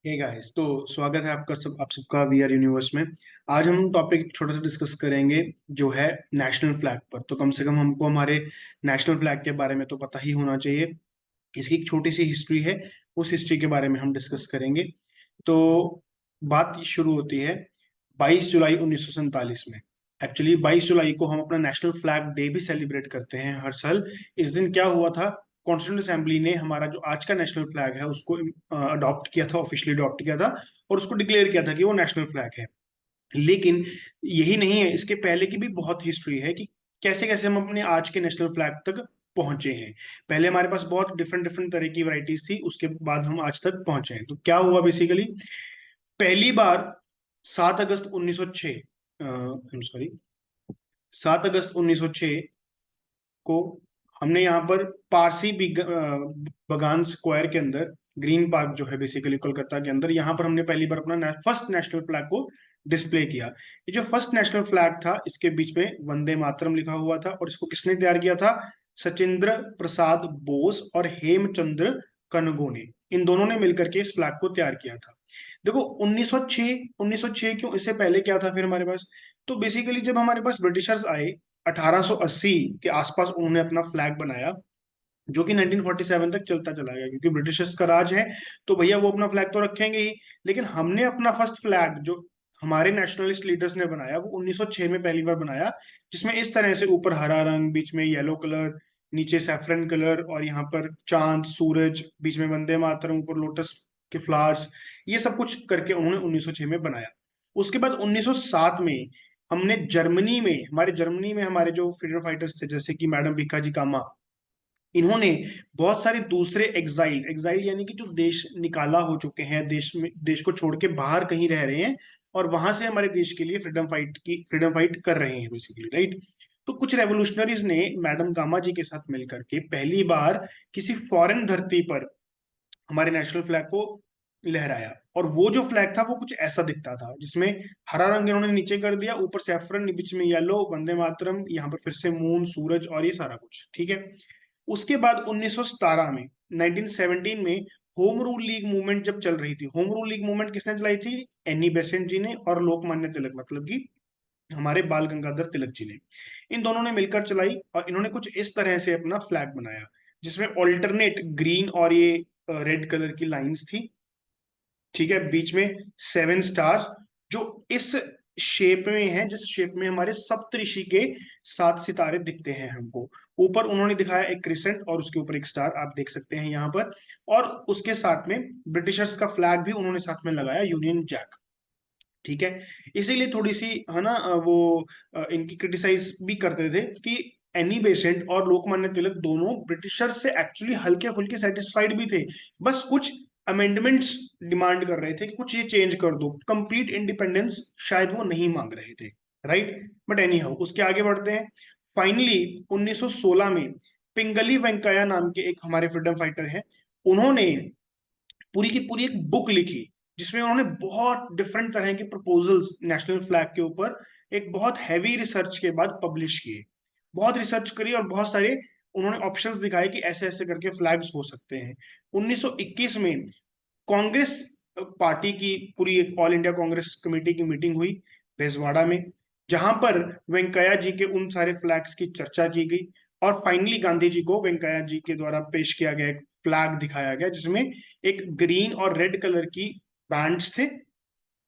Hey guys, तो स्वागत है आपका आप सबका वीआर यूनिवर्स में। आज हम टॉपिक छोटा सा डिस्कस करेंगे जो है नेशनल फ्लैग पर। तो कम से कम हमको हमारे नेशनल फ्लैग के बारे में तो पता ही होना चाहिए। इसकी एक छोटी सी हिस्ट्री है, उस हिस्ट्री के बारे में हम डिस्कस करेंगे। तो बात शुरू होती है 22 जुलाई 1947 में। एक्चुअली 22 जुलाई को हम अपना नेशनल फ्लैग डे भी सेलिब्रेट करते हैं हर साल। इस दिन क्या हुआ था, कॉन्स्टिट्यूंट असेंबली ने हमारा जो आज का नेशनल फ्लैग है उसको अडॉप्ट किया था, ऑफिशियली अडॉप्ट किया था और उसको डिक्लेयर किया था कि वो नेशनल फ्लैग है। लेकिन यही नहीं है, इसके पहले की भी बहुत हिस्ट्री है कि कैसे कैसे हम अपने आज के नेशनल फ्लैग तक पहुंचे हैं। पहले हमारे पास बहुत डिफरेंट डिफरेंट तरह की वैरायटीज थी, उसके बाद हम आज तक पहुंचे हैं। तो क्या हुआ बेसिकली, पहली बार 7 अगस्त 1906, सॉरी 7 अगस्त 1906 को हमने यहाँ पर पारसी बगान स्क्वायर के अंदर, ग्रीन पार्क जो है बेसिकली कोलकाता के अंदर, यहाँ पर हमने पहली बार अपना फर्स्ट नेशनल फ्लैग को डिस्प्ले किया। ये जो फर्स्ट नेशनल फ्लैग था, इसके बीच में वंदे मातरम लिखा हुआ था और इसको किसने तैयार किया था? सचिंद्र प्रसाद बोस और हेमचंद्र कनगो ने, इन दोनों ने मिलकर के इस फ्लैग को तैयार किया था। देखो 1906 क्यों, इससे पहले क्या था फिर हमारे पास? तो बेसिकली जब हमारे पास ब्रिटिशर्स आए 1880 के आसपास, उन्होंने अपना फ्लैग बनाया जो कि 1947 तक चलता चला गया, क्योंकि ब्रिटिशर्स का राज है तो भैया वो अपना फ्लैग तो रखेंगे ही। लेकिन हमने अपना फर्स्ट फ्लैग जो हमारे नेशनलिस्ट लीडर्स ने बनाया वो 1906 में पहली बार बनाया, जिसमें इस तरह से ऊपर हरा रंग, बीच में येलो कलर, नीचे सैफरन कलर और यहाँ पर चांद सूरज, बीच में वंदे मातरम, ऊपर लोटस के फ्लावर्स, ये सब कुछ करके उन्होंने 1906 में बनाया। उसके बाद 1907 में हमने जर्मनी में हमारे जो फ्रीडम फाइटर्स थे, जैसे कि मैडम भिखाजी कामा, इन्होंने बहुत सारे दूसरे एग्जाइल एग्जाइल यानी कि जो देश निकाला हो चुके हैं, देश में देश को छोड़ के बाहर कहीं रह रहे हैं और वहां से हमारे देश के लिए फ्रीडम फाइट कर रहे हैं बेसिकली, राइट। तो कुछ रेवोल्यूशनरीज ने मैडम गामा जी के साथ मिलकर के पहली बार किसी फॉरेन धरती पर हमारे नेशनल फ्लैग को लहराया। और वो जो फ्लैग था वो कुछ ऐसा दिखता था, जिसमें हरा रंग इन्होंने नीचे कर दिया, ऊपर सैफरन, बीच में येलो, वंदे मातरम, यहाँ पर फिर से मून, सूरज और ये सारा कुछ, ठीक है। उसके बाद 1917 में, 1917 में होम रूल लीग मूवमेंट जब चल रही थी, होम रूल लीग मूवमेंट किसने चलाई थी? एनी बेसेंट जी ने और लोकमान्य तिलक, मतलब कि हमारे बाल गंगाधर तिलक जी ने, इन दोनों ने मिलकर चलाई और इन्होंने कुछ इस तरह से अपना फ्लैग बनाया, जिसमें ऑल्टरनेट ग्रीन और ये रेड कलर की लाइंस थी, ठीक है। बीच में 7 स्टार्स जो इस शेप में है, जिस शेप में हमारे सप्तऋषि के 7 सितारे दिखते हैं हमको। ऊपर उन्होंने दिखाया एक क्रिसेंट और उसके ऊपर एक स्टार, आप देख सकते हैं यहाँ पर। और उसके साथ में ब्रिटिशर्स का फ्लैग भी उन्होंने साथ में लगाया, यूनियन जैक, ठीक है। इसीलिए थोड़ी सी है ना, वो इनकी क्रिटिसाइज भी करते थे कि एनी बेसेंट और लोकमान्य तिलक दोनों ब्रिटिशर्स से एक्चुअली हल्के फुल्के सेटिस्फाइड भी थे, बस कुछ अमेंडमेंट्स डिमांड कर रहे थे कि कुछ ये चेंज कर दो, कंप्लीट इंडिपेंडेंस शायद वो नहीं मांग रहे थे, राइट। बट एनी हाउ, उसके आगे बढ़ते हैं। फाइनली 1916 में पिंगली वेंकैया नाम के एक हमारे फ्रीडम फाइटर हैं, उन्होंने पूरी की पूरी एक बुक लिखी, जिसमें उन्होंने बहुत डिफरेंट तरह के प्रपोजल्स नेशनल फ्लैग के ऊपर एक बहुत हैवी रिसर्च के बाद पब्लिश किए। बहुत रिसर्च करी और बहुत सारे उन्होंने ऑप्शंस दिखाए कि ऐसे ऐसे करके फ्लैग्स हो सकते हैं। 1921 में कांग्रेस पार्टी की पूरी एक ऑल इंडिया कांग्रेस कमेटी की मीटिंग हुई बेजवाड़ा में, जहां पर वेंकैया जी के उन सारे फ्लैग्स की चर्चा की गई और फाइनली गांधी जी को वेंकैया जी के द्वारा पेश किया गया एक फ्लैग दिखाया गया, जिसमें एक ग्रीन और रेड कलर की बैंड्स थे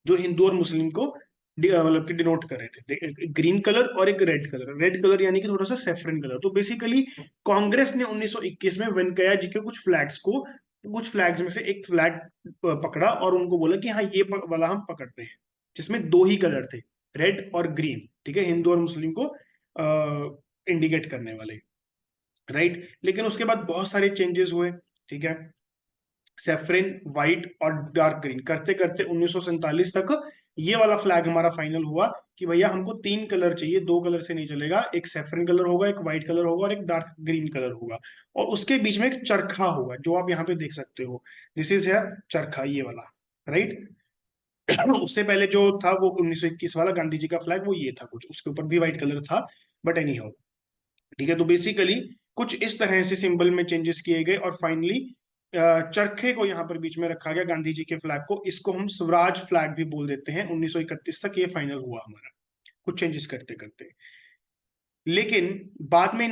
जो हिंदू और मुस्लिम को मतलब कि डिनोट कर रहे थे। एक ग्रीन कलर और एक रेड कलर यानी कि थोड़ा सा सेफरन कलर। तो बेसिकली कांग्रेस ने 1921 में वेंकैया जी के कुछ फ्लैग्स में से एक फ्लैग पकड़ा और उनको बोला कि हाँ ये वाला हम पकड़ते हैं, जिसमें दो ही कलर थे, रेड और ग्रीन, ठीक है, हिंदू और मुस्लिम को इंडिकेट करने वाले, राइट। लेकिन उसके बाद बहुत सारे चेंजेस हुए, ठीक है। सेफ्रिन, व्हाइट और डार्क ग्रीन करते करते 1947 तक ये वाला फ्लैग हमारा फाइनल हुआ कि भैया हमको 3 कलर चाहिए, 2 कलर से नहीं चलेगा, एक सेफ्रिन कलर होगा, एक व्हाइट कलर होगा और एक डार्क ग्रीन कलर होगा, और उसके बीच में एक चरखा होगा जो आप यहाँ पे देख सकते हो, दिस इज है चरखा, ये वाला, राइट। उससे पहले जो था वो 1921 वाला गांधी जी का फ्लैग, वो ये था कुछ, उसके ऊपर भी व्हाइट कलर था, बट एनी हाउ, ठीक है। तो बेसिकली कुछ इस तरह से सिंबल में चेंजेस किए गए और फाइनली चरखे को यहाँ पर बीच में रखा गया, गांधी जी के फ्लैग को। इसको हम स्वराज फ्लैग भी बोल देते हैं। 1931 तक ये फाइनल हुआ हमारा, कुछ चेंजेस करते करते। लेकिन बाद में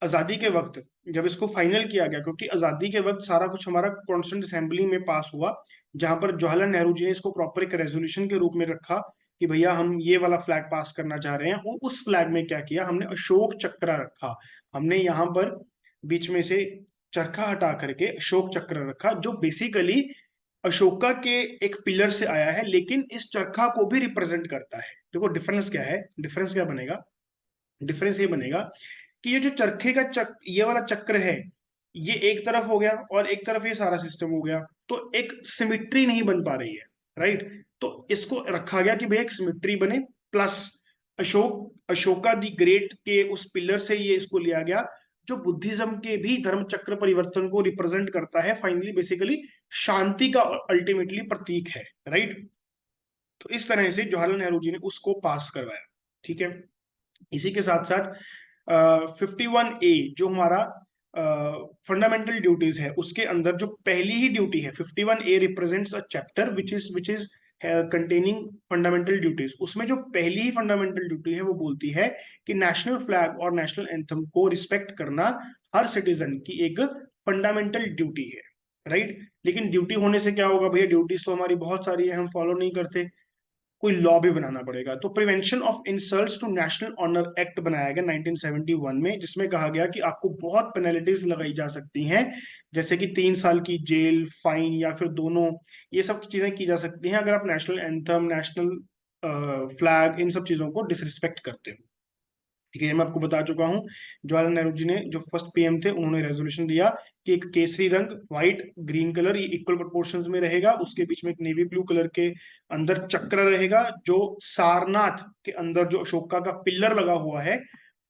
आजादी के वक्त जब इसको फाइनल किया गया, क्योंकि आजादी के वक्त सारा कुछ हमारा कॉन्स्टिट्यूंट असेंबली में पास हुआ, जहां पर जवाहरलाल नेहरू जी ने इसको प्रॉपर एक रेजोल्यूशन के रूप में रखा कि भैया हम ये वाला फ्लैग पास करना चाह रहे हैं। और उस फ्लैग में क्या किया हमने, अशोक चक्र रखा। हमने यहाँ पर बीच में से चरखा हटा करके अशोक चक्र रखा, जो बेसिकली अशोका के एक पिलर से आया है, लेकिन इस चरखा को भी रिप्रेजेंट करता है। देखो डिफरेंस क्या है, डिफरेंस क्या बनेगा, डिफरेंस ये बनेगा कि ये जो चरखे का ये वाला चक्र है, ये एक तरफ हो गया और एक तरफ ये सारा सिस्टम हो गया, तो एक सिमिट्री नहीं बन पा रही है, राइट। तो इसको रखा गया कि भाई एक सिमिट्री बने, प्लस अशोका दी ग्रेट के उस पिलर से ये इसको लिया गया, जो बुद्धिज्म के भी धर्म चक्र परिवर्तन को रिप्रेजेंट करता है। फाइनली बेसिकली शांति का अल्टीमेटली प्रतीक है, राइट। तो इस तरह से जवाहरलाल नेहरू जी ने उसको पास करवाया, ठीक है। इसी के साथ साथ 51A जो हमारा फंडामेंटल ड्यूटीज है, उसके अंदर जो पहली ही ड्यूटी है, 51A represents a chapter which is containing fundamental duties. उसमें जो पहली ही फंडामेंटल ड्यूटी है वो बोलती है कि नेशनल फ्लैग और नेशनल एंथम को रिस्पेक्ट करना हर सिटीजन की एक फंडामेंटल ड्यूटी है, राइट। लेकिन ड्यूटी होने से क्या होगा भैया, ड्यूटीज तो हमारी बहुत सारी है, हम फॉलो नहीं करते, कोई लॉ भी बनाना पड़ेगा। तो prevention of insults to national honour act बनाया गया 1971 में, जिसमें कहा गया कि आपको बहुत पेनल्टीज लगाई जा सकती हैं, जैसे कि 3 साल की जेल, फाइन या फिर दोनों, ये सब चीजें की जा सकती हैं अगर आप नेशनल एंथम, नेशनल फ्लैग, इन सब चीजों को डिसरिस्पेक्ट करते हो। ठीक है, ये मैं आपको बता चुका हूँ। जवाहरलाल नेहरू जी ने जो फर्स्ट पीएम थे, उन्होंने रेजोल्यूशन दिया कि एक केसरी रंग, व्हाइट ग्रीन कलर, ये इक्वल प्रोपोर्शंस में रहेगा, उसके बीच में एक नेवी ब्लू कलर के अंदर चक्र रहेगा, जो सारनाथ के अंदर जो अशोका का पिलर लगा हुआ है,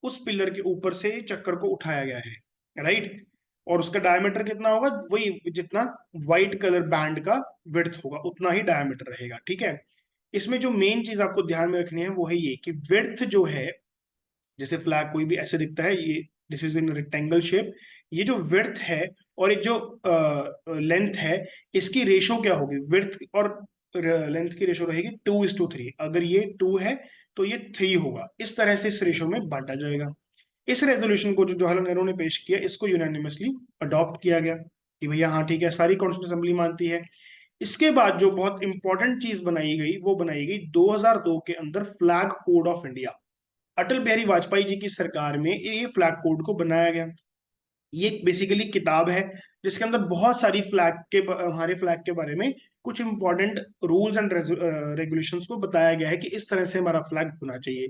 उस पिलर के ऊपर से चक्र को उठाया गया है, राइट। और उसका डायमीटर कितना होगा, वही जितना व्हाइट कलर बैंड का विड्थ होगा उतना ही डायमीटर रहेगा, ठीक है। इसमें जो मेन चीज आपको ध्यान में रखनी है वो है ये कि विड्थ जो है, जैसे फ्लैग कोई भी ऐसे दिखता है, ये this is in rectangle shape, ये जो विड्थ है और एक जो लेंथ है, इसकी रेशो क्या होगी, विड्थ और लेंथ की रेशो रहेगी 2:3। अगर ये 2 है तो ये 3 होगा, इस तरह से इस रेशो में बांटा जाएगा। इस रेजोल्यूशन को जो जवाहरलाल नेहरू ने पेश किया, इसको यूनानिमसली अडॉप्ट किया गया कि भैया हाँ ठीक है, सारी कॉन्स्टिट्यूंट असेंबली मानती है। इसके बाद जो बहुत इंपॉर्टेंट चीज बनाई गई, वो बनाई गई 2002 के अंदर flag code of India. Atal Bihari Vajpayee ji की सरकार में ये फ्लैग कोड को बनाया गया। ये बेसिकली किताब है जिसके अंदर बहुत सारी हमारे फ्लैग के बारे में कुछ इंपॉर्टेंट रूल्स एंड रेगुलेशंस को बताया गया है कि इस तरह से हमारा फ्लैग होना चाहिए।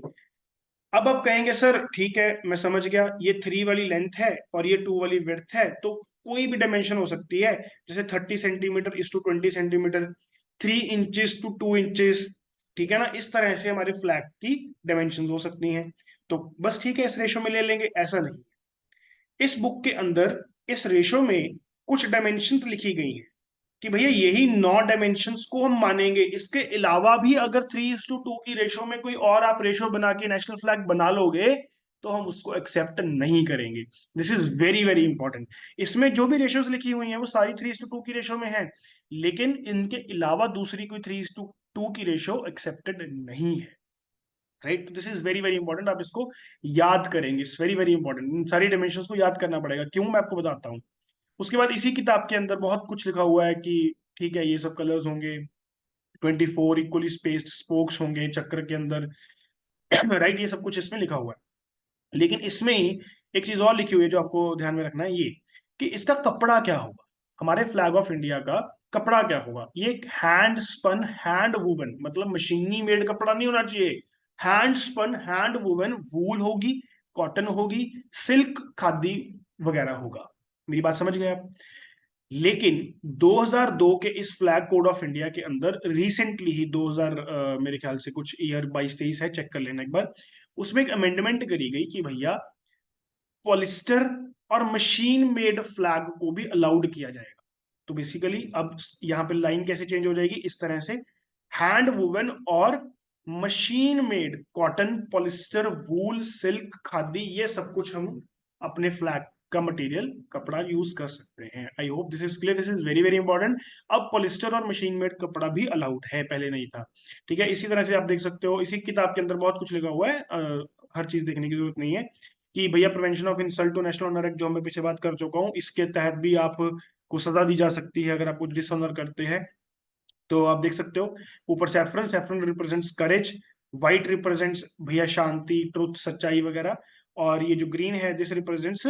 अब आप कहेंगे सर ठीक है मैं समझ गया, ये 3 वाली लेंथ है और ये 2 वाली विड्थ है, तो कोई भी डायमेंशन हो सकती है, जैसे 30 centimetre is to 20 centimetre, 3 inches to 2 inches, ठीक है ना। इस तरह से हमारे फ्लैग की डायमेंशन हो सकती हैं, तो बस ठीक है इस रेशो में ले लेंगे, ऐसा नहीं। इस बुक के अंदर इस रेशो में कुछ डायमेंशंस लिखी गई हैं कि भैया यही 9 डायमेंशंस को हम मानेंगे, इसके अलावा भी अगर 3:2 की रेशो में कोई और आप रेशो बना के नेशनल फ्लैग बना लोगे तो हम उसको एक्सेप्ट नहीं करेंगे। This is very very important. इसमें जो भी रेशोज लिखी हुई हैं वो सारी 3:2 की रेशो में है, लेकिन इनके अलावा दूसरी कोई 3:2 की रेशो एक्सेप्टेड नहीं है, right. This is very very important, आप इसको याद करेंगे, इट्स वेरी वेरी इंपॉर्टेंट, इन सारी डायमेंशंस को याद करना पड़ेगा। क्यों, मैं आपको बताता हूँ। उसके बाद इसी किताब के अंदर बहुत कुछ लिखा हुआ है कि ठीक है ये सब कलर्स होंगे, 24 इक्वली स्पेस्ड स्पोक्स होंगे चक्र के अंदर, राइट, ये सब कुछ इसमें लिखा हुआ है। लेकिन इसमें ही एक चीज और लिखी हुई है जो आपको ध्यान में रखना है, ये कि इसका कपड़ा क्या होगा, हमारे फ्लैग ऑफ इंडिया का कपड़ा क्या होगा। ये एक हैंड स्पन, हैंड वूवन, मतलब मशीनी मेड कपड़ा नहीं होना चाहिए, हैंड स्पन, हैंड वूवन, वूल होगी, कॉटन होगी, सिल्क, खादी वगैरह होगा। मेरी बात समझ गए आप। लेकिन 2002 के इस फ्लैग कोड ऑफ इंडिया के अंदर रिसेंटली ही 2000 मेरे ख्याल से कुछ ईयर 22-23 है, चेक कर लेना एक बार, उसमें एक अमेंडमेंट करी गई कि भैया पॉलिस्टर और मशीन मेड फ्लैग को भी अलाउड किया जाएगा। तो बेसिकली अब यहाँ पे लाइन कैसे चेंज हो जाएगी, इस तरह से हैंड वुवन और मशीन मेड, कॉटन, पॉलिस्टर, वूल, सिल्क, खादी, ये सब कुछ हम अपने फ्लैग का मटेरियल कपड़ा यूज कर सकते हैं। आई hope this is clear, this is very very important. अब पॉलिस्टर और मशीन मेड कपड़ा भी अलाउड है, पहले नहीं था। ठीक है, इसी तरह से आप देख सकते हो, इसी किताब के अंदर बहुत कुछ लिखा हुआ है, हर चीज देखने की जरूरत नहीं है कि भैया prevention of insult to national honour act, जो मैं पीछे बात कर चुका हूँ, इसके तहत भी आप को सजा दी जा सकती है अगर आप कुछ डिसऑनर करते हैं। तो आप देख सकते हो ऊपर सैफरन, सैफरन रिप्रेजेंट्स करेज, व्हाइट रिप्रेजेंट्स भैया शांति, ट्रुथ, सच्चाई वगैरह, और ये जो ग्रीन है दिस रिप्रेजेंट्स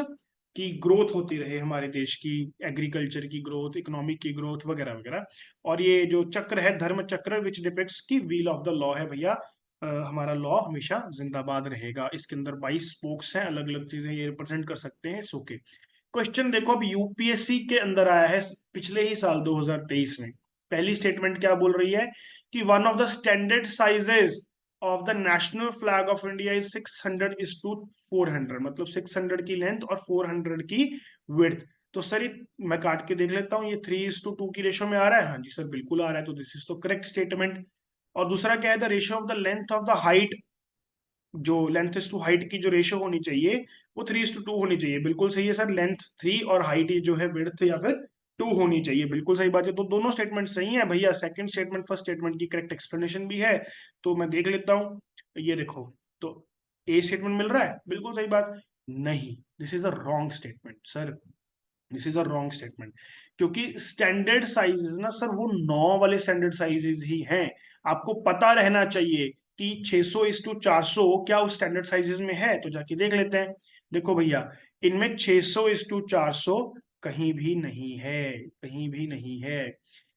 की ग्रोथ होती रहे हमारे देश की, एग्रीकल्चर की ग्रोथ, इकोनॉमिक की ग्रोथ वगैरह वगैरह। और ये जो चक्र है धर्म चक्र विच डिपिक्ट्स की व्हील ऑफ द लॉ है भैया, हमारा लॉ हमेशा जिंदाबाद रहेगा। इसके अंदर 22 स्पोक्स हैं, अलग अलग चीजें ये रिप्रेजेंट कर सकते हैं। It's okay. क्वेश्चन देखो, अब यूपीएससी के अंदर आया है पिछले ही साल 2023 में। पहली स्टेटमेंट क्या बोल रही है कि one of the standard sizes of the national flag of India is 600:400, मतलब 600 की लेंथ और 400 की विड्थ। तो सर मैं काट के देख लेता हूँ, ये 3:2 की रेशो में आ रहा है। हाँ जी सर बिल्कुल आ रहा है, तो दिस इज तो करेक्ट स्टेटमेंट। और दूसरा क्या है, the ratio of the length of the height, जो लेंथ टू हाइट की जो रेशियो होनी चाहिए वो 3:2 होनी चाहिए। बिल्कुल सही है सर, लेंथ 3 और हाइट जो है विड्थ या फिर 2 होनी चाहिए। बिल्कुल सही बात है, तो दोनों स्टेटमेंट सही है भैया। सेकंड स्टेटमेंट फर्स्ट स्टेटमेंट की करेक्ट एक्सप्लेनेशन भी है। तो मैं देख लेता हूँ, ये देखो, तो ए स्टेटमेंट मिल रहा है, बिल्कुल सही बात। नहीं, this is a wrong statement sir, this is a wrong statement. क्योंकि स्टैंडर्ड साइजेस ना सर, वो 9 वाले स्टैंडर्ड साइजेस ही हैं। आपको पता रहना चाहिए कि 600:400 क्या उस स्टैंडर्ड साइजेस में है, तो जाके देख लेते हैं। देखो भैया, इनमें 600:400 कहीं भी नहीं है, कहीं भी नहीं है।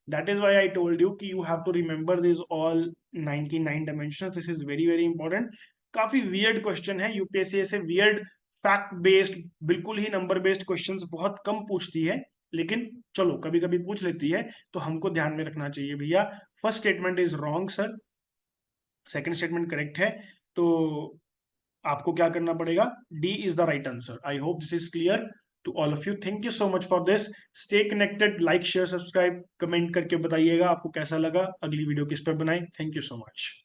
That is why I told you कि you have to remember this all 99 dimension. This is very very important. काफी वियर्ड क्वेश्चन है, यूपीएससी ऐसे वियर्ड फैक्ट बेस्ड, बिल्कुल ही नंबर बेस्ड क्वेश्चंस बहुत कम पूछती है, लेकिन चलो कभी कभी पूछ लेती है, तो हमको ध्यान में रखना चाहिए भैया। First statement is wrong sir, second statement correct है। तो आपको क्या करना पड़ेगा, D is the right answer. I hope this is clear to all of you. Thank you so much for this. Stay connected, like share subscribe, comment करके बताइएगा आपको कैसा लगा, अगली वीडियो किस पर बनाए। Thank you so much.